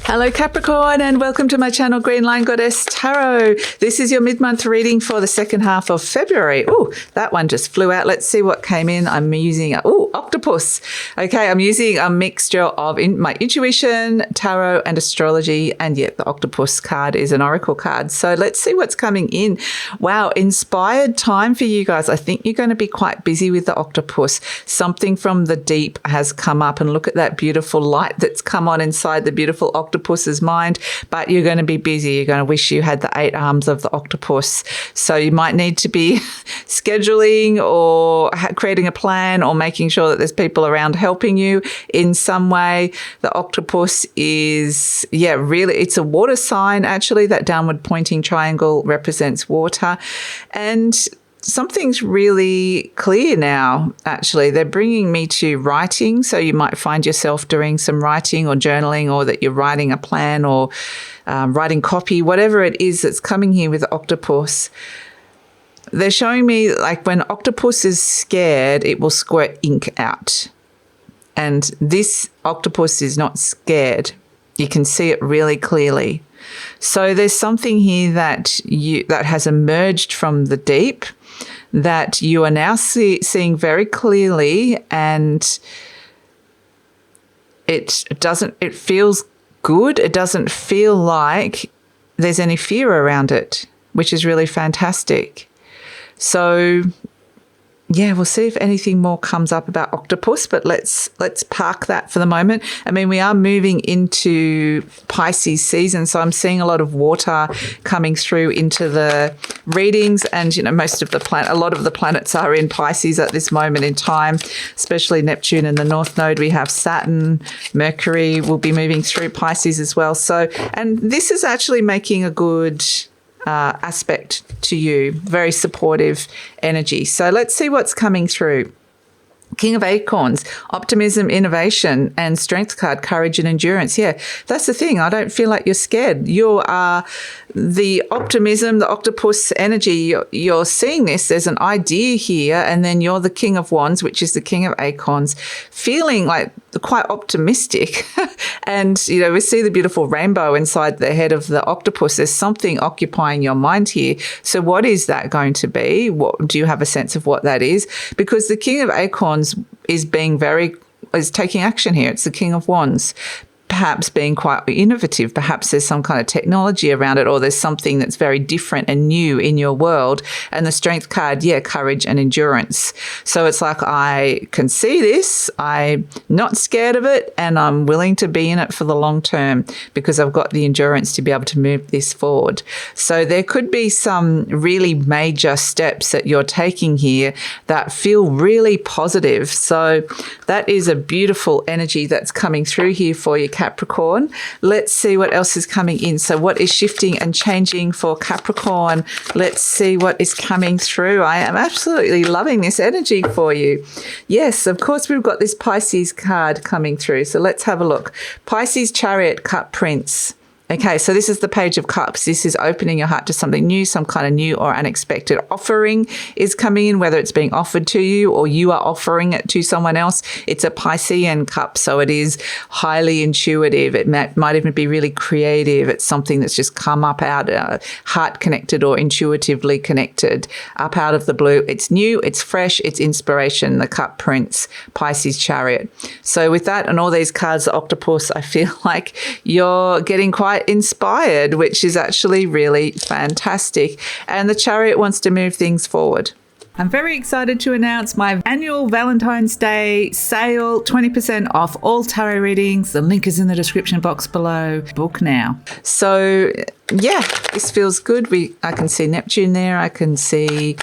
Hello Capricorn, and welcome to my channel GreenLion Goddess Tarot. This is your mid-month reading for the second half of February. Oh, that one just flew out. Let's see what came in. I'm using, octopus. Okay, I'm using a mixture of my intuition, tarot and astrology, and yet the octopus card is an oracle card. So let's see what's coming in. Wow, inspired time for you guys. I think you're going to be quite busy with the octopus. Something from the deep has come up, and look at that beautiful light that's come on inside the beautiful octopus's mind. But you're going to be busy. You're going to wish you had the 8 arms of the octopus. So you might need to be scheduling or creating a plan or making sure that there's people around helping you in some way. The octopus is, really, it's a water sign. Actually, that downward pointing triangle represents water. And something's really clear now, actually. They're bringing me to writing. So you might find yourself doing some writing or journaling, or that you're writing a plan or writing copy, whatever it is that's coming here with the octopus. They're showing me, like, when octopus is scared, it will squirt ink out. And this octopus is not scared. You can see it really clearly. So there's something here that has emerged from the deep that you are now seeing very clearly, and it feels good. It doesn't feel like there's any fear around it, which is really fantastic. So we'll see if anything more comes up about octopus, but let's park that for the moment. I mean, we are moving into Pisces season, so I'm seeing a lot of water coming through into the readings, and a lot of the planets are in Pisces at this moment in time, especially Neptune in the North Node. We have Saturn, Mercury will be moving through Pisces as well. So, and this is actually making a good aspect to you, very supportive energy. So let's see what's coming through. King of Acorns, optimism, innovation, and strength card, courage and endurance. Yeah, that's the thing. I don't feel like you're scared. You are the optimism, the octopus energy. You're seeing this. There's an idea here, and then you're the King of Wands, which is the King of Acorns, feeling like quite optimistic. And, we see the beautiful rainbow inside the head of the octopus. There's something occupying your mind here. So what is that going to be? What do you have a sense of what that is? Because the King of Acorns is taking action here. It's the King of Wands, perhaps being quite innovative. Perhaps there's some kind of technology around it, or there's something that's very different and new in your world. And the strength card, courage and endurance. So it's like, I can see this, I'm not scared of it, and I'm willing to be in it for the long term because I've got the endurance to be able to move this forward. So there could be some really major steps that you're taking here that feel really positive. So that is a beautiful energy that's coming through here for you, Capricorn. Let's see what else is coming in. So what is shifting and changing for Capricorn? Let's see what is coming through. I am absolutely loving this energy for you. Yes, of course, we've got this Pisces card coming through. So let's have a look. Pisces Chariot, Cup Prince. Okay, so this is the Page of Cups. This is opening your heart to something new, some kind of new or unexpected offering is coming in, whether it's being offered to you or you are offering it to someone else. It's a Piscean cup, so it is highly intuitive. It might even be really creative. It's something that's just come up out, heart connected or intuitively connected, up out of the blue. It's new, it's fresh, it's inspiration, the Cup Prince, Pisces Chariot. So with that and all these cards, the octopus, I feel like you're getting quite inspired, which is actually really fantastic. And the Chariot wants to move things forward. I'm very excited to announce my annual Valentine's Day sale, 20% off all tarot readings. The link is in the description box below. Book now. So this feels good. I can see Neptune there. I can see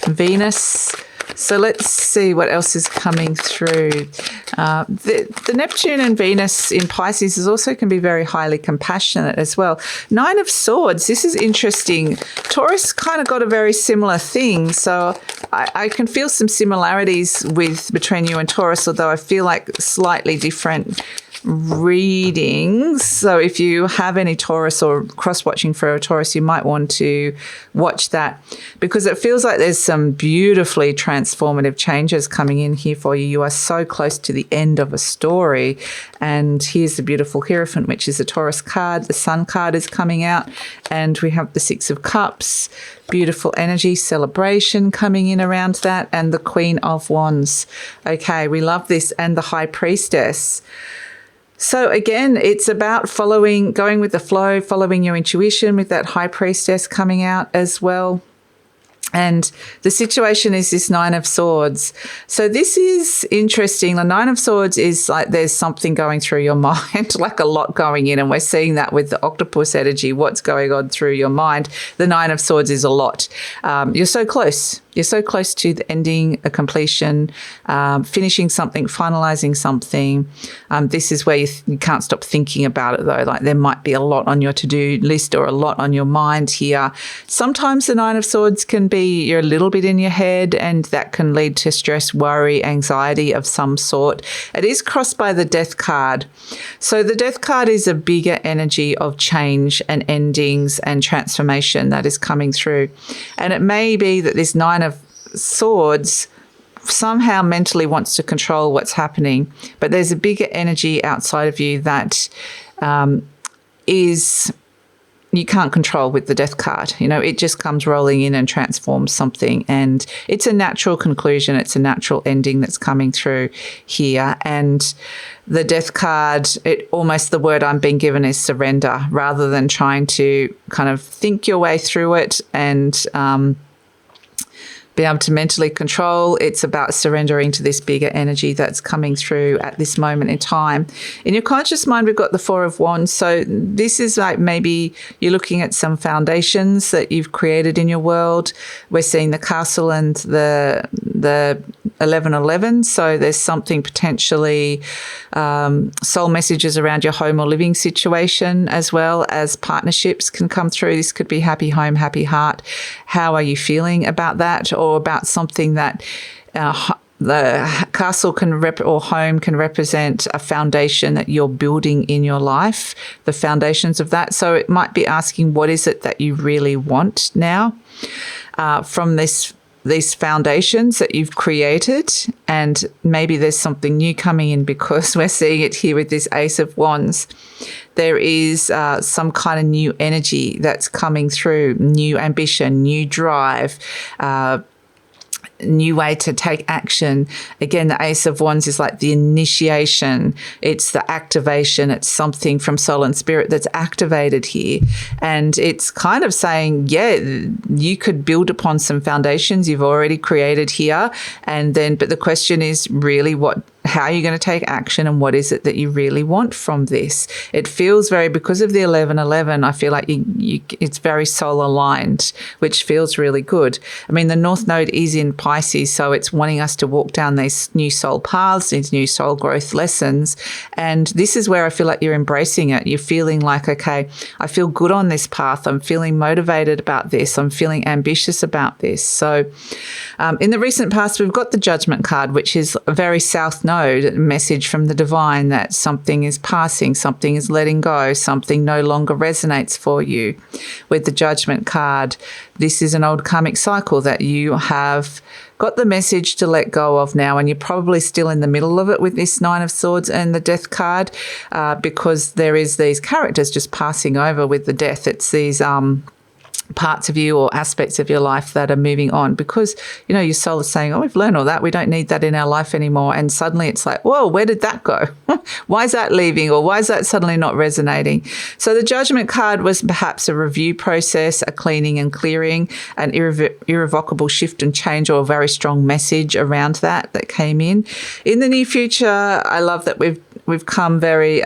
Venus. So let's see what else is coming through. The Neptune and Venus in Pisces also can be very highly compassionate as well. 9 of Swords, this is interesting. Taurus kind of got a very similar thing. So I can feel some similarities between you and Taurus, although I feel like slightly different readings. So if you have any Taurus or cross-watching for a Taurus, you might want to watch that, because it feels like there's some beautifully transformative changes coming in here for you. You are so close to the end of a story. And here's the beautiful Hierophant, which is a Taurus card. The Sun card is coming out, and we have the Six of Cups. Beautiful energy, celebration coming in around that, and the Queen of Wands. Okay, we love this, and the High Priestess. So again, it's about going with the flow, following your intuition, with that High Priestess coming out as well. And the situation is this Nine of Swords. So this is interesting. The Nine of Swords is like there's something going through your mind, like a lot going in. And we're seeing that with the octopus energy, what's going on through your mind. The Nine of Swords is a lot. You're so close. You're so close to the ending, a completion, finishing something, finalizing something. This is where you can't stop thinking about it, though. Like there might be a lot on your to-do list or a lot on your mind here. Sometimes the Nine of Swords can be you're a little bit in your head, and that can lead to stress, worry, anxiety of some sort. It is crossed by the Death card. So the Death card is a bigger energy of change and endings and transformation that is coming through. And it may be that this Nine of Swords somehow mentally wants to control what's happening, but there's a bigger energy outside of you that is you can't control with the Death card. You know, it just comes rolling in and transforms something, and it's a natural conclusion. It's a natural ending that's coming through here. And the Death card, almost the word I'm being given is surrender, rather than trying to kind of think your way through it and be able to mentally control. It's about surrendering to this bigger energy that's coming through at this moment in time. In your conscious mind, we've got the Four of Wands. So this is like maybe you're looking at some foundations that you've created in your world. We're seeing the Castle and the 1111. So there's something potentially soul messages around your home or living situation, as well as partnerships can come through. This could be happy home, happy heart. How are you feeling about that, or about something that the castle or home can represent a foundation that you're building in your life, the foundations of that. So it might be asking, what is it that you really want now from these foundations that you've created? And maybe there's something new coming in, because we're seeing it here with this Ace of Wands. There is some kind of new energy that's coming through, new ambition, new drive, new way to take action. Again, the Ace of Wands is like the initiation. It's the activation. It's something from soul and spirit that's activated here. And it's kind of saying, yeah, you could build upon some foundations you've already created here. And then, but the question is really how are you going to take action, and what is it that you really want from this? It feels because of the 1111, I feel like it's very soul aligned, which feels really good. I mean, the North Node is in Pisces, so it's wanting us to walk down these new soul paths, these new soul growth lessons. And this is where I feel like you're embracing it. You're feeling like, okay, I feel good on this path. I'm feeling motivated about this. I'm feeling ambitious about this. So in the recent past, we've got the Judgment card, which is a very South Node message from the divine that something is passing, something is letting go, something no longer resonates for you. With the Judgment card, this is an old karmic cycle that you have got the message to let go of now, and you're probably still in the middle of it with this Nine of Swords and the Death card, because there is these characters just passing over with the Death. It's these parts of you or aspects of your life that are moving on, because, you know, your soul is saying, oh, we've learned all that. We don't need that in our life anymore. And suddenly it's like, whoa, where did that go? Why is that leaving? Or why is that suddenly not resonating? So the Judgment card was perhaps a review process, a cleaning and clearing, an irrevocable shift and change, or a very strong message around that came in. In the near future, I love that we've come very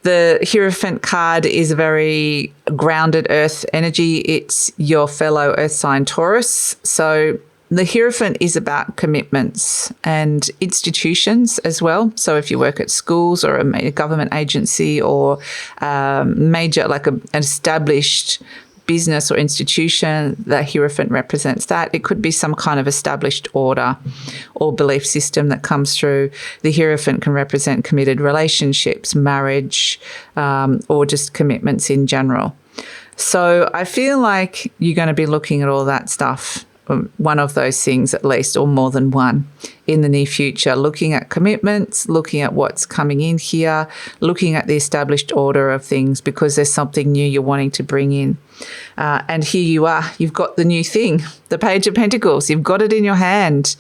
the Hierophant card is a very grounded earth energy. It's your fellow earth sign Taurus. So the Hierophant is about commitments and institutions as well. So if you work at schools or a government agency or major, like an established business or institution. The Hierophant represents that. It could be some kind of established order or belief system that comes through. The Hierophant can represent committed relationships, marriage, or just commitments in general. So I feel like you're going to be looking at all that stuff, one of those things at least, or more than one, in the near future, looking at commitments, looking at what's coming in here, looking at the established order of things, because there's something new you're wanting to bring in. And here you are, you've got the new thing, the Page of Pentacles. You've got it in your hand.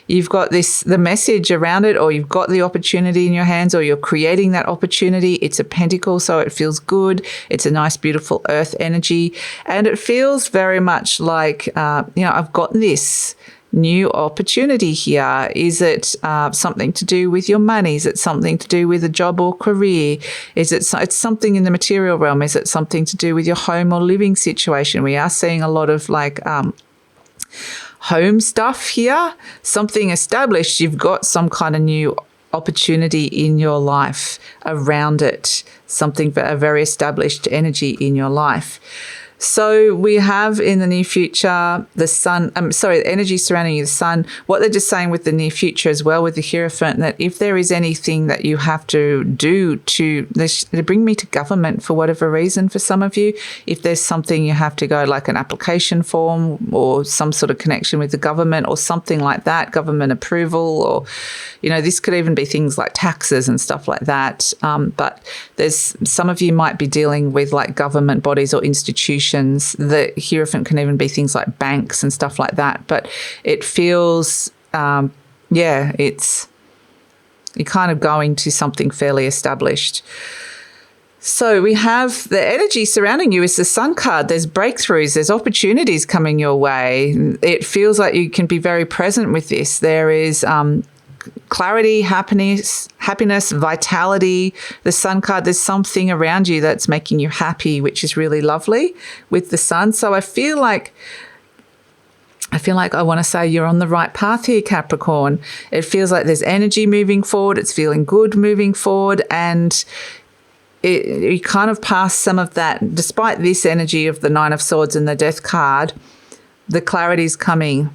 You've got the message around it, or you've got the opportunity in your hands, or you're creating that opportunity. It's a pentacle, so it feels good. It's a nice, beautiful earth energy. And it feels very much like, I've got this new opportunity here. Is it something to do with your money? Is it something to do with a job or career? It's something in the material realm? Is it something to do with your home or living situation? We are seeing a lot of home stuff here, something established. You've got some kind of new opportunity in your life around it, a very established energy in your life. So we have in the near future the sun, the energy surrounding you, the sun. What they're just saying with the near future as well with the Hierophant, that if there is anything that you have to do to bring me to government for whatever reason, for some of you, if there's something you have to go, like an application form or some sort of connection with the government or something like that, government approval, or, this could even be things like taxes and stuff like that. But there's some of you might be dealing with like government bodies or institutions. The Hierophant can even be things like banks and stuff like that. But it feels, you're kind of going to something fairly established. So we have the energy surrounding you is the Sun card. There's breakthroughs, there's opportunities coming your way. It feels like you can be very present with this. There is clarity, happiness, vitality. The Sun card, there's something around you that's making you happy, which is really lovely with the Sun. So I feel like I want to say you're on the right path here, Capricorn. It feels like there's energy moving forward. It's feeling good moving forward, and you kind of pass some of that. Despite this energy of the Nine of Swords and the Death card, the clarity is coming.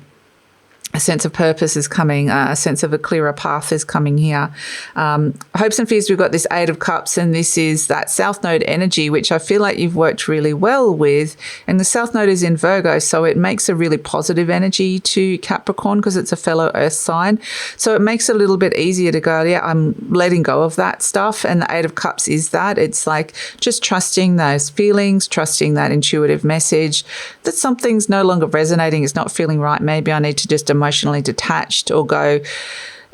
A sense of purpose is coming, a sense of a clearer path is coming here. Hopes and fears, we've got this Eight of Cups, and this is that South Node energy, which I feel like you've worked really well with. And the South Node is in Virgo, so it makes a really positive energy to Capricorn because it's a fellow Earth sign. So it makes it a little bit easier to go, I'm letting go of that stuff. And the Eight of Cups is that. It's like just trusting those feelings, trusting that intuitive message that something's no longer resonating, it's not feeling right. Maybe I need to just emotionally detached, or go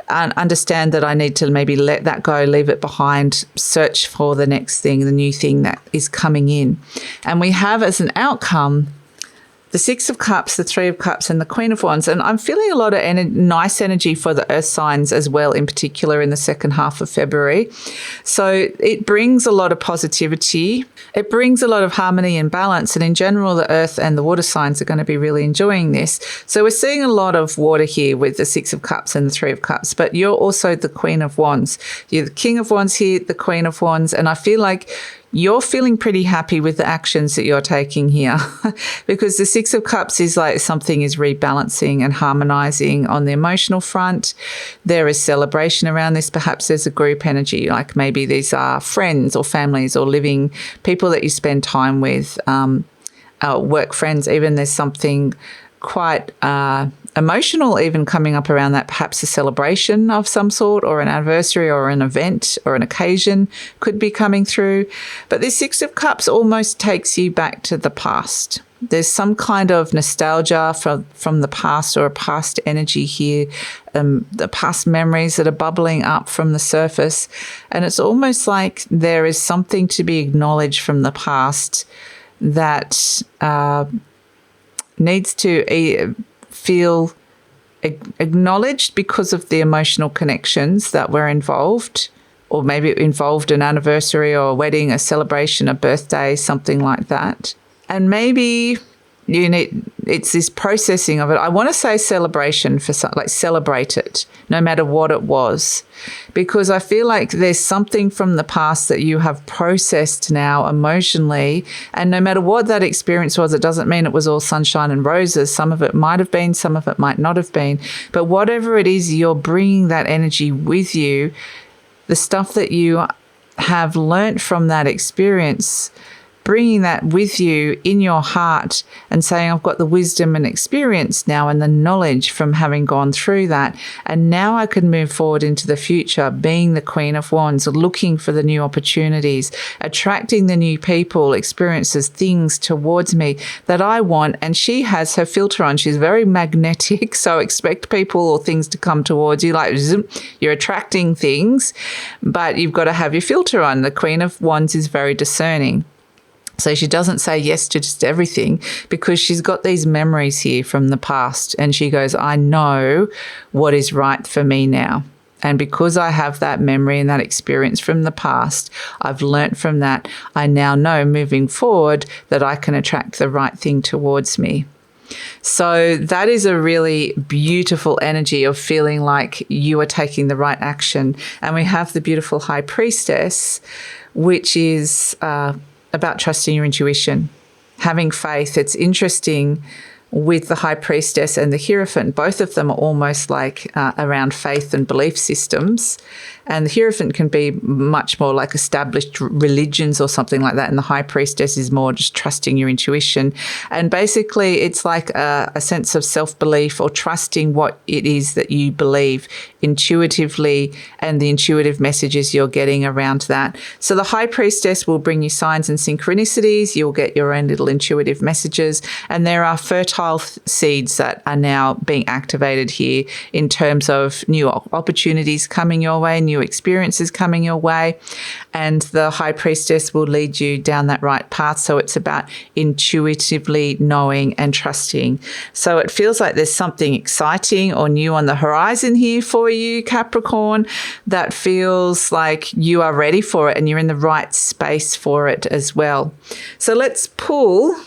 and understand that I need to maybe let that go, leave it behind, search for the next thing, the new thing that is coming in. And we have as an outcome the Six of Cups, the Three of Cups, and the Queen of Wands. And I'm feeling a lot of nice energy for the Earth signs as well, in particular in the second half of February. So it brings a lot of positivity. It brings a lot of harmony and balance. And in general, the Earth and the water signs are going to be really enjoying this. So we're seeing a lot of water here with the Six of Cups and the Three of Cups. But you're also the Queen of Wands. You're the King of Wands here, the Queen of Wands. And I feel like you're feeling pretty happy with the actions that you're taking here because the Six of Cups is like something is rebalancing and harmonizing on the emotional front. There is celebration around this. Perhaps there's a group energy, like maybe these are friends or families or living people that you spend time with, work friends. Even there's something quite emotional even coming up around that, perhaps a celebration of some sort or an anniversary or an event or an occasion could be coming through. But this Six of Cups almost takes you back to the past. There's some kind of nostalgia from the past or a past energy here, the past memories that are bubbling up from the surface. And it's almost like there is something to be acknowledged from the past that needs to feel acknowledged because of the emotional connections that were involved, or maybe it involved an anniversary or a wedding, a celebration, a birthday, something like that. And maybe it's this processing of it. I want to say celebration for like celebrate it, no matter what it was, because I feel like there's something from the past that you have processed now emotionally, and no matter what that experience was, it doesn't mean it was all sunshine and roses. Some of it might have been, some of it might not have been, but whatever it is, you're bringing that energy with you, the stuff that you have learnt from that experience, bringing that with you in your heart and saying, I've got the wisdom and experience now and the knowledge from having gone through that. And now I can move forward into the future, being the Queen of Wands, looking for the new opportunities, attracting the new people, experiences, things towards me that I want. And she has her filter on. She's very magnetic. So expect people or things to come towards you. Like you're attracting things, but you've got to have your filter on. The Queen of Wands is very discerning. So she doesn't say yes to just everything, because she's got these memories here from the past, and she goes, I know what is right for me now. And because I have that memory and that experience from the past, I've learnt from that. I now know moving forward that I can attract the right thing towards me. So that is a really beautiful energy of feeling like you are taking the right action. And we have the beautiful High Priestess, which is about trusting your intuition, having faith. It's interesting with the High Priestess and the Hierophant. Both of them are almost like around faith and belief systems. And the Hierophant can be much more like established religions or something like that. And the High Priestess is more just trusting your intuition. And basically, it's like a sense of self-belief or trusting what it is that you believe intuitively and the intuitive messages you're getting around that. So the High Priestess will bring you signs and synchronicities. You'll get your own little intuitive messages. And there are fertile seeds that are now being activated here in terms of new opportunities coming your way, new experiences coming your way, and the High Priestess will lead you down that right path. So it's about intuitively knowing and trusting. So it feels like there's something exciting or new on the horizon here for you, Capricorn, that feels like you are ready for it and you're in the right space for it as well. So let's pull.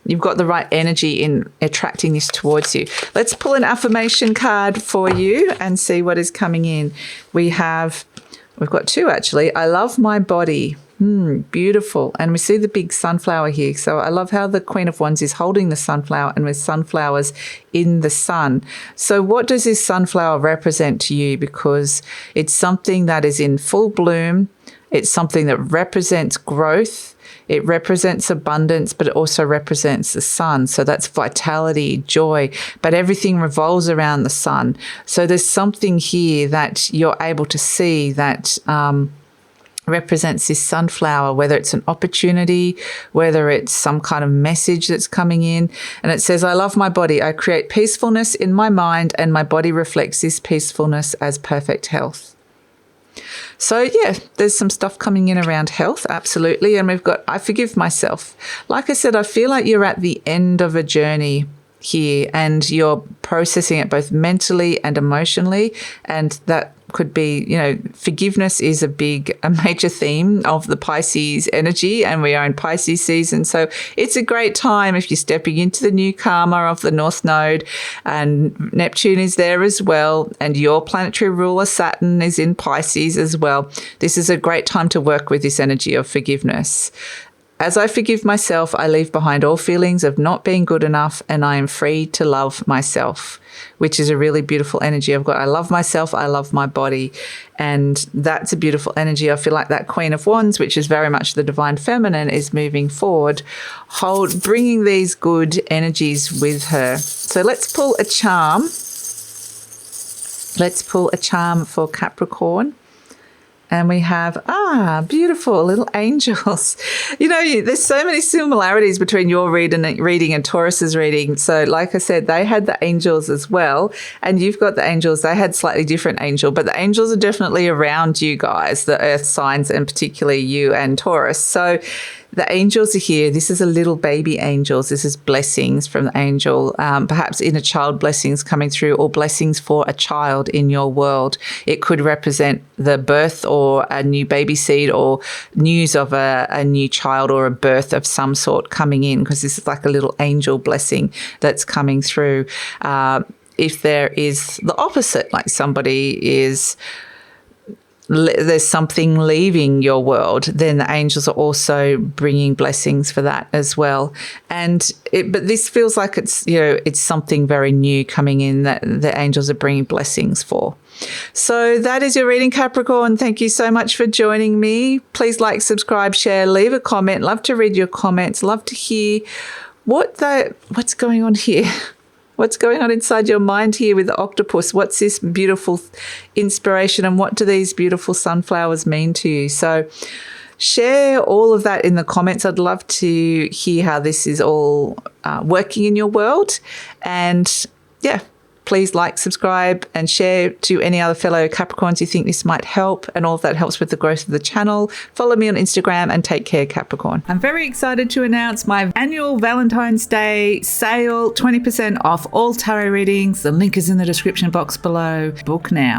You've got the right energy in attracting this towards you. Let's pull an affirmation card for you and see what is coming in. We've got two actually. I love my body. Beautiful. And we see the big sunflower here. So I love how the Queen of Wands is holding the sunflower and with sunflowers in the sun. So what does this sunflower represent to you? Because it's something that is in full bloom. It's something that represents growth. It represents abundance, but it also represents the sun. So that's vitality, joy, but everything revolves around the sun. So there's something here that you're able to see that represents this sunflower, whether it's an opportunity, whether it's some kind of message that's coming in. And it says, I love my body. I create peacefulness in my mind, and my body reflects this peacefulness as perfect health. So yeah, there's some stuff coming in around health, absolutely. And we've got, I forgive myself. Like I said, I feel like you're at the end of a journey here and you're processing it both mentally and emotionally. And that could be, forgiveness is a major theme of the Pisces energy, and we are in Pisces season. So it's a great time if you're stepping into the new karma of the North Node, and Neptune is there as well, and your planetary ruler Saturn is in Pisces as well. This is a great time to work with this energy of forgiveness. As I forgive myself, I leave behind all feelings of not being good enough, and I am free to love myself, which is a really beautiful energy. I love myself, I love my body, and that's a beautiful energy. I feel like that Queen of Wands, which is very much the divine feminine, is moving forward, bringing these good energies with her. So let's pull a charm. Let's pull a charm for Capricorn. And we have, beautiful little angels. There's so many similarities between your reading and Taurus's reading. So like I said, they had the angels as well. And you've got the angels. They had slightly different angel, but the angels are definitely around you guys, the earth signs, and particularly you and Taurus. So The angels are here. This is a little baby angels. This is blessings from the angel, perhaps inner child blessings coming through, or blessings for a child in your world. It could represent the birth or a new baby seed, or news of a new child, or a birth of some sort coming in, because this is like a little angel blessing that's coming through. If there is the opposite, like somebody is, there's something leaving your world, then the angels are also bringing blessings for that as well. But this feels like it's something very new coming in that the angels are bringing blessings for. So that is your reading, Capricorn. Thank you so much for joining me. Please like, subscribe, share, leave a comment. Love to read your comments. Love to hear what's going on here. What's going on inside your mind here with the octopus? What's this beautiful inspiration, and what do these beautiful sunflowers mean to you? So share all of that in the comments. I'd love to hear how this is all working in your world. And yeah, please like, subscribe, and share to any other fellow Capricorns you think this might help, and all of that helps with the growth of the channel. Follow me on Instagram, and take care, Capricorn. I'm very excited to announce my annual Valentine's Day sale, 20% off all tarot readings. The link is in the description box below. Book now.